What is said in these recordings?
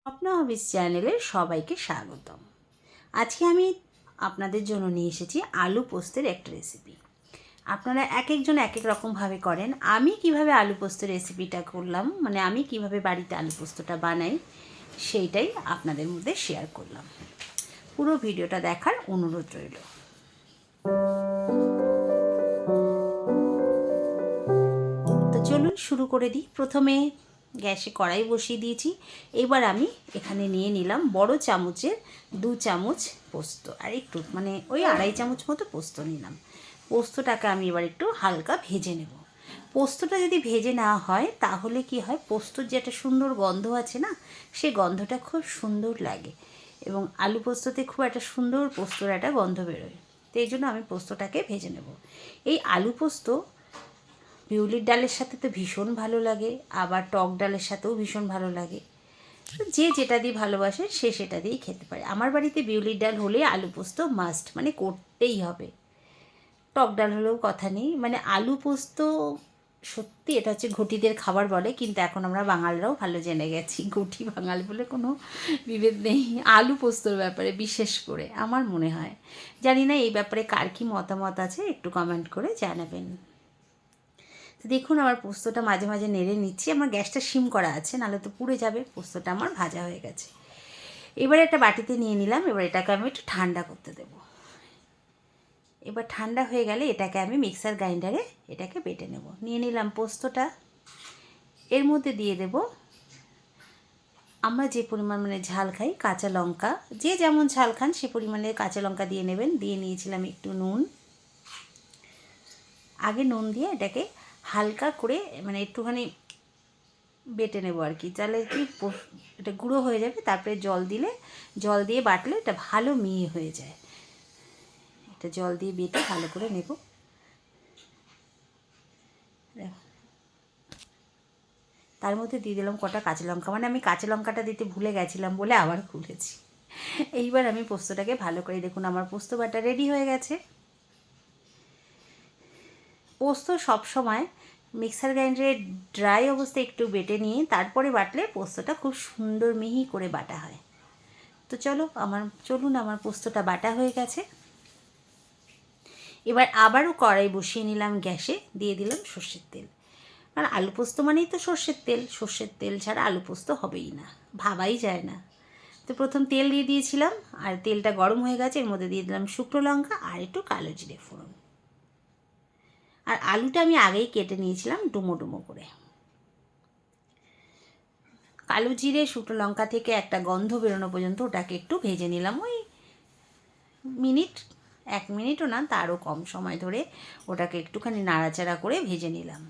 স্বপ্ন হবিস চ্যানেলে সবাইকে স্বাগতম। আজকে আমি আপনাদের জন্য নিয়ে এসেছি আলু পোস্তের একটা রেসিপি। আপনারা এক একজন এক এক রকমভাবে করেন। আমি কিভাবে আলু পোস্তের রেসিপিটা করলাম, মানে আমি কিভাবে বাড়িতে আলু পোস্তটা বানাই, সেইটাই আপনাদের মধ্যে শেয়ার করলাম। পুরো ভিডিওটা দেখার অনুরোধ রইল। তো চলুন শুরু করে দিই। প্রথমে গ্যাসে কড়াই বসিয়ে দিয়েছি। এবার আমি এখানে নিয়ে নিলাম বড় চামচের 2 চামচ পোস্ত, আর একটু মানে ওই 2.5 চামচ মতো পোস্ত নিলাম। পোস্তটাকে আমি এবার একটু হালকা ভেজে নেব। পোস্তটা যদি ভেজে না হয় তাহলে কি হয়, পোস্তর যে একটা সুন্দর গন্ধ আছে না, সেই গন্ধটা খুব সুন্দর লাগে এবং আলু পোস্ততে খুব একটা সুন্দর পোস্তর একটা গন্ধ বেরোয়। তো এই জন্য আমি পোস্তটাকে ভেজে নেব। এই আলু পোস্ত বিউলির ডালের সাথে তো ভীষণ ভালো লাগে, আবার টক ডালের সাথেও ভীষণ ভালো লাগে। যে যেটা দিয়ে ভালোবাসে সে সেটা দিয়েই খেতে পারে। আমার বাড়িতে বিউলির ডাল হলে আলু পোস্ত মাস্ট, মানে করতেই হবে। টক ডাল হলেও কথা নেই, মানে আলু পোস্ত সত্যি এটা হচ্ছে ঘটিদের খাবার বলে, কিন্তু এখন আমরা বাঙালরাও ভালো জেনে গেছি ঘটি বাঙাল বলে কোনো বিভেদ নেই আলু পোস্তর ব্যাপারে। বিশেষ করে আমার মনে হয়, জানি না এই ব্যাপারে কার কী মতামত আছে, একটু কমেন্ট করে জানাবেন। তো দেখুন আমার পোস্তটা মাঝে মাঝে নেড়ে নিচ্ছি। আমার গ্যাসটা সিম করা আছে, নাহলে তো পুড়ে যাবে। পোস্তটা আমার ভাজা হয়ে গেছে। এবার একটা বাটিতে নিয়ে নিলাম। এবার এটাকে আমি একটু ঠান্ডা করতে দেবো। এবার ঠান্ডা হয়ে গেলে এটাকে আমি মিক্সার গ্রাইন্ডারে এটাকে বেটে নেব। নিয়ে নিলাম পোস্তটা। এর মধ্যে দিয়ে দেব আমরা যে পরিমাণ মানে ঝাল খাই, কাঁচা লঙ্কা, যে যেমন ঝাল খান সে পরিমাণে কাঁচা লঙ্কা দিয়ে নেবেন। দিয়ে নিয়েছিলাম একটু নুন। আগে নুন দিয়ে এটাকে হালকা করে মানে একটুখানি বেটে নেবো আর কি, তাহলে কি এটা গুঁড়ো হয়ে যাবে। তারপরে জল দিয়ে বাটলে এটা ভালো মিহি হয়ে যায়। এটা জল দিয়ে বেটে ভালো করে নেব। তার মধ্যে দিয়ে দিলাম কটা কাঁচা লঙ্কা, মানে আমি কাঁচা লঙ্কাটা দিতে ভুলে গেছিলাম বলে আবার খুলেছি। এইবার আমি পোস্তটাকে ভালো করে, দেখুন আমার পোস্ত বাটা রেডি হয়ে গেছে। পোস্ত সবসময় মিক্সার গ্রাইন্ডারে ড্রাই অবস্থায় একটু বেটে নিয়ে তারপরে বাটলে পোস্তটা খুব সুন্দর মিহি করে বাটা হয়। তো চলুন আমার পোস্তটা বাটা হয়ে গেছে। এবার আবারও কড়াই বসিয়ে নিলাম গ্যাসে। দিয়ে দিলাম সর্ষের তেল, কারণ আলু পোস্ত মানেই তো সর্ষের তেল। সর্ষের তেল ছাড়া আলু পোস্ত হবেই না, ভাবাই যায় না। তো প্রথম তেল দিয়ে দিয়েছিলাম, আর তেলটা গরম হয়ে গেছে। এর মধ্যে দিয়ে দিলাম শুকনো লঙ্কা আর একটু কালো জিরে ফোড়ন। আর আলুটা আমি আগেই কেটে নিয়েছিলাম ডুমো ডুমো করে। কালো জিরে শুকনো লঙ্কা থেকে একটা গন্ধ বেরোনো পর্যন্ত ওটাকে একটু ভেজে নিলাম। ওই মিনিট, 1 মিনিটও না, তারও কম সময় ধরে ওটাকে একটুখানি নাড়াচাড়া করে ভেজে নিলাম।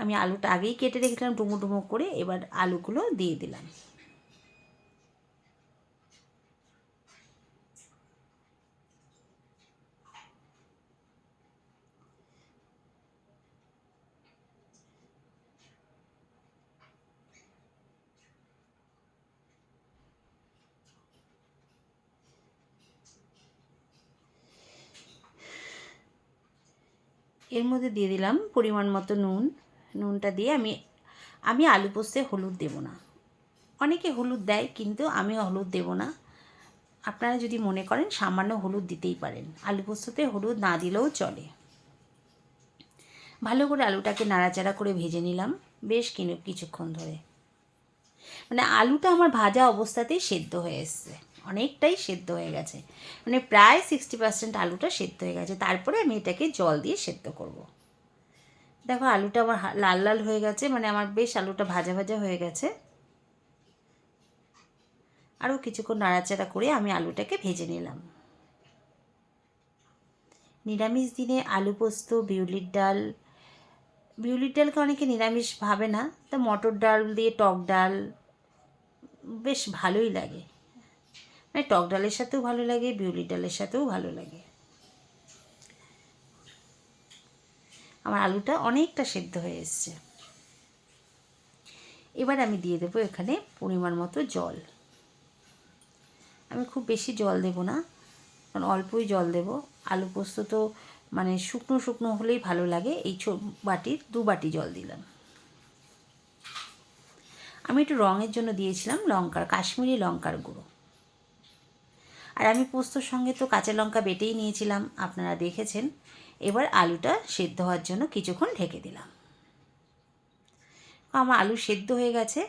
আমি আলুটা আগেই কেটে রেখেছিলাম ডুমো ডুমো করে। এবার আলুগুলো দিয়ে দিলাম। এর মধ্যে দিয়ে দিলাম পরিমাণ মতো নুন। নুনটা দিয়ে আমি আলু পোস্তে হলুদ দেব না। অনেকে হলুদ দেয়, কিন্তু আমি হলুদ দেব না। আপনারা যদি মনে করেন সামান্য হলুদ দিতেই পারেন, আলু পোস্ততে হলুদ না দিলেও চলে। ভালো করে আলুটাকে নাড়াচাড়া করে ভেজে নিলাম বেশ কিছুক্ষণ ধরে। মানে আলুটা আমার ভাজা অবস্থাতেই সেদ্ধ হয়ে এসছে, অনেকটাই সেদ্ধ হয়ে গেছে, মানে প্রায় 60% আলুটা সেদ্ধ হয়ে গেছে। তারপরে আমি এটাকে জল দিয়ে সেদ্ধ করব। দেখো আলুটা আমার লাল লাল হয়ে গেছে, মানে আমার বেশ আলুটা ভাজা ভাজা হয়ে গেছে। আরও কিছুক্ষণ নাড়াচাড়া করে আমি আলুটাকে ভেজে নিলাম। নিরামিষ দিনে আলু পোস্ত, বিউলির ডালকে অনেকে নিরামিষ ভাবে না, তো মটর ডাল দিয়ে টক ডাল বেশ ভালোই লাগে। মানে টক ডালের সাথেও ভালো লাগে, বিউলির ডালের সাথেও ভালো লাগে। আমার আলুটা অনেকটা সেদ্ধ হয়ে এসছে। এবার আমি দিয়ে দেবো এখানে পরিমাণ মতো জল। আমি খুব বেশি জল দেব না, কারণ অল্পই জল দেব। আলু পোস্ত তো মানে শুকনো শুকনো হলেই ভালো লাগে। এই বাটির 2 বাটি জল দিলাম। আমি একটু রঙের জন্য দিয়েছিলাম কাশ্মীরি লঙ্কার গুঁড়ো। আর আমি পোস্তর সঙ্গে তো কাঁচা লঙ্কা বেটেই নিয়েছিলাম, আপনারা দেখেছেন। এবার আলুটা সেদ্ধ হওয়ার জন্য কিছুক্ষণ ঢেকে দিলাম। আমার আলু সেদ্ধ হয়ে গেছে,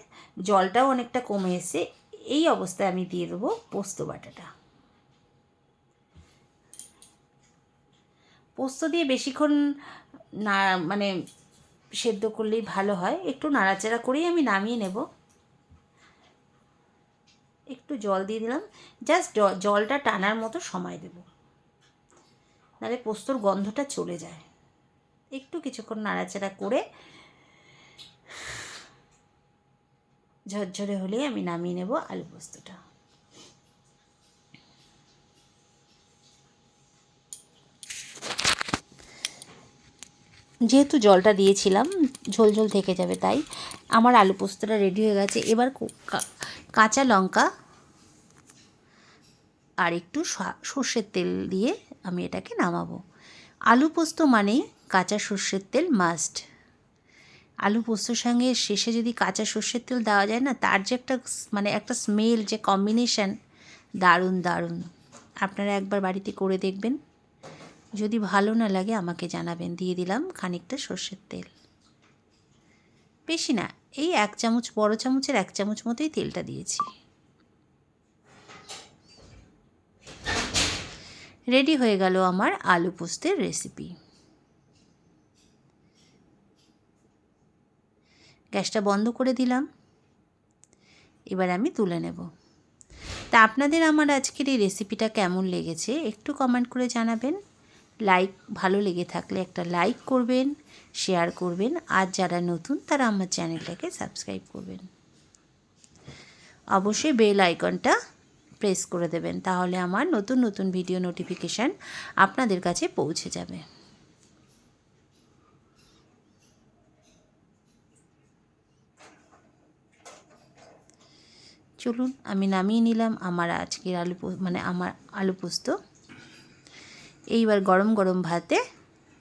জলটাও অনেকটা কমে এসেছে। এই অবস্থায় আমি দিয়ে দেবো পোস্ত বাটাটা। পোস্ত দিয়ে বেশিক্ষণ না মানে সেদ্ধ করলেই ভালো হয়, একটু নাড়াচাড়া করেই আমি নামিয়ে নেব। একটু জল দিয়ে দিলাম, জাস্ট জলটা টানার মতো সময় দেব, নাহলে পোস্তর গন্ধটা চলে যায়। একটু কিছুক্ষণ নাড়াচাড়া করে ঝরঝরে হলেই আমি নামিয়ে নেব আলু পোস্তটা। যেহেতু জলটা দিয়েছিলাম ঝোল ঝোল থেকে যাবে, তাই আমার আলু পোস্তটা রেডি হয়ে গেছে। এবার কাঁচা লঙ্কা আর একটু সর্ষের তেল দিয়ে আমি এটাকে নামাবো। আলু পোস্ত মানেই কাঁচা সর্ষের তেল মাস্ট। আলু পোস্তর সঙ্গে শেষে যদি কাঁচা সর্ষের তেল দেওয়া যায় না, তার যে একটা একটা স্মেল, যে কম্বিনেশান, দারুণ দারুণ। আপনারা একবার বাড়িতে করে দেখবেন, যদি ভালো না লাগে আমাকে জানাবেন। দিয়ে দিলাম খানিকটা সর্ষের তেল, বেশি না, এই 1 চামচ, বড় চামচের 1 চামচ মতোই তেলটা দিয়েছি। রেডি হয়ে গেল আমার আলু পোস্তের রেসিপি। গ্যাসটা বন্ধ করে দিলাম, এবার আমি তুলে নেব। তা আপনাদের আমার আজকের এই রেসিপিটা কেমন লেগেছে একটু কমেন্ট করে জানাবেন। ভালো লেগে থাকলে একটা লাইক করবেন, শেয়ার করবেন, আর যারা নতুন তারা আমার চ্যানেলটাকে সাবস্ক্রাইব করবেন। অবশ্যই বেল আইকনটা প্রেস করে দেবেন, তাহলে আমার নতুন নতুন ভিডিও নোটিফিকেশান আপনাদের কাছে পৌঁছে যাবে। চলুন আমি নামিয়ে নিলাম আমার আজকের আমার আলু পোস্ত। এইবার গরম গরম ভাতে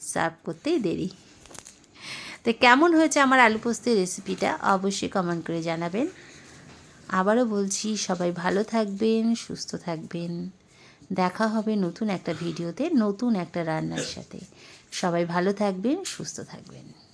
সার্ভ করতেই দেরি। তো কেমন হয়েছে আমার আলু পোস্তের রেসিপিটা অবশ্যই কমেন্ট করে জানাবেন। আবারও বলছি, সবাই ভালো থাকবেন, সুস্থ থাকবেন। দেখা হবে নতুন একটা ভিডিওতে, নতুন একটা রান্নার সাথে। সবাই ভালো থাকবেন, সুস্থ থাকবেন।